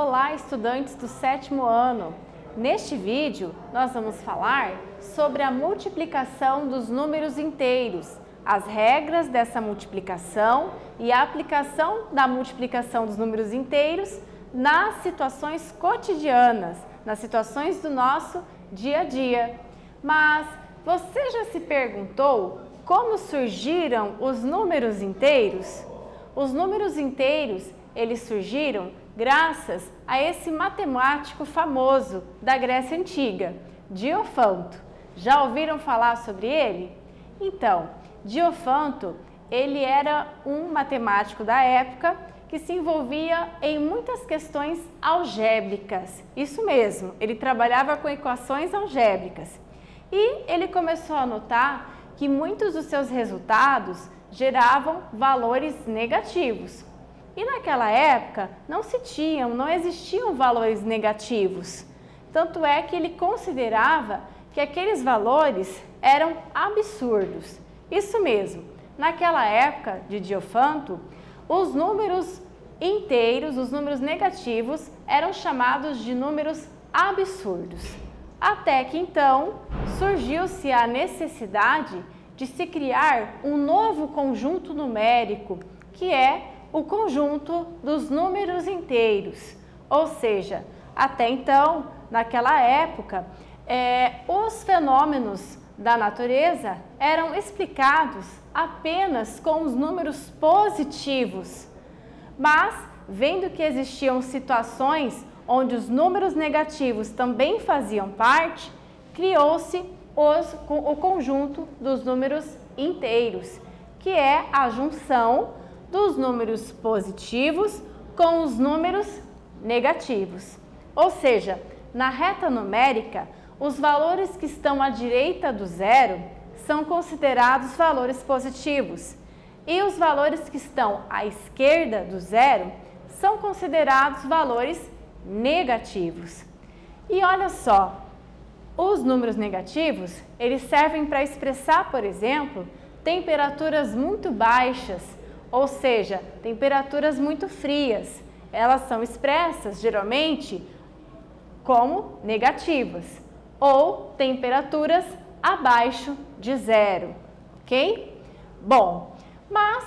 Olá, estudantes do 7º ano! Neste vídeo, nós vamos falar sobre a multiplicação dos números inteiros, as regras dessa multiplicação e a aplicação da multiplicação dos números inteiros nas situações cotidianas, nas situações do nosso dia a dia. Mas você já se perguntou como surgiram os números inteiros? Os números inteiros, eles surgiram graças a esse matemático famoso da Grécia Antiga, Diofanto. Já ouviram falar sobre ele? Então, Diofanto, ele era um matemático da época que se envolvia em muitas questões algébricas. Isso mesmo, ele trabalhava com equações algébricas. E ele começou a notar que muitos dos seus resultados geravam valores negativos. E naquela época não existiam valores negativos. Tanto é que ele considerava que aqueles valores eram absurdos. Isso mesmo, naquela época de Diofanto, os números inteiros, os números negativos, eram chamados de números absurdos. Até que então surgiu-se a necessidade de se criar um novo conjunto numérico, que é o conjunto dos números inteiros. Ou seja, até então, naquela época, os fenômenos da natureza eram explicados apenas com os números positivos. Mas, vendo que existiam situações onde os números negativos também faziam parte, criou-se o conjunto dos números inteiros, que é a junção dos números positivos com os números negativos. Ou seja, na reta numérica, os valores que estão à direita do zero são considerados valores positivos e os valores que estão à esquerda do zero são considerados valores negativos. E olha só, os números negativos, eles servem para expressar, por exemplo, temperaturas muito baixas, ou seja, temperaturas muito frias. Elas são expressas, geralmente, como negativas, ou temperaturas abaixo de zero, ok? Bom, mas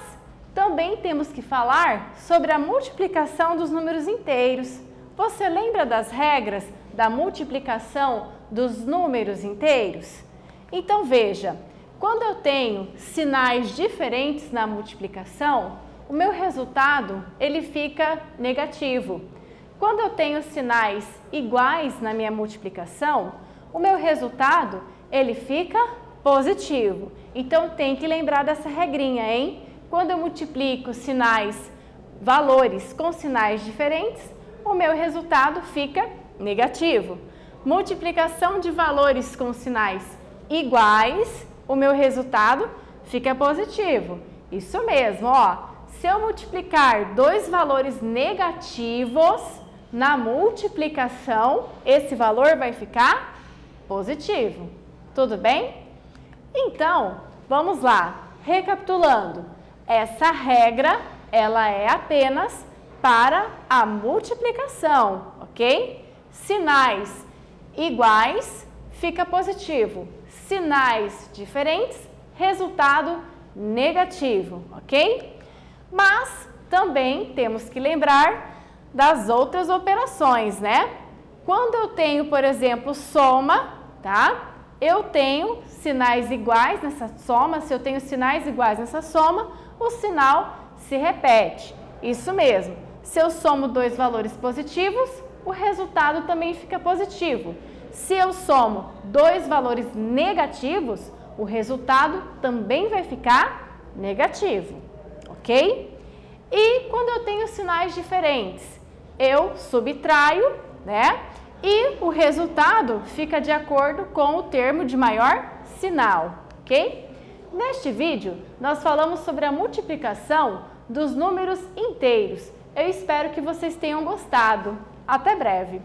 também temos que falar sobre a multiplicação dos números inteiros. Você lembra das regras da multiplicação dos números inteiros? Então veja, quando eu tenho sinais diferentes na multiplicação, o meu resultado ele fica negativo. Quando eu tenho sinais iguais na minha multiplicação, o meu resultado ele fica positivo. Então tem que lembrar dessa regrinha, hein? Quando eu multiplico valores com sinais diferentes, o meu resultado fica negativo. Multiplicação de valores com sinais iguais, o meu resultado fica positivo. Isso mesmo, ó. Se eu multiplicar dois valores negativos na multiplicação, esse valor vai ficar positivo. Tudo bem? Então, vamos lá. Recapitulando, essa regra, ela é apenas para a multiplicação, ok? Sinais iguais, fica positivo. Sinais diferentes, resultado negativo, ok? Mas também temos que lembrar das outras operações, né? Quando eu tenho, por exemplo, soma, tá? Eu tenho sinais iguais nessa soma. Se eu tenho sinais iguais nessa soma, o sinal se repete. Isso mesmo. Se eu somo dois valores positivos, o resultado também fica positivo. Se eu somo dois valores negativos, o resultado também vai ficar negativo, ok? E quando eu tenho sinais diferentes, eu subtraio, né? E o resultado fica de acordo com o termo de maior sinal, ok? Neste vídeo, nós falamos sobre a multiplicação dos números inteiros. Eu espero que vocês tenham gostado. Até breve!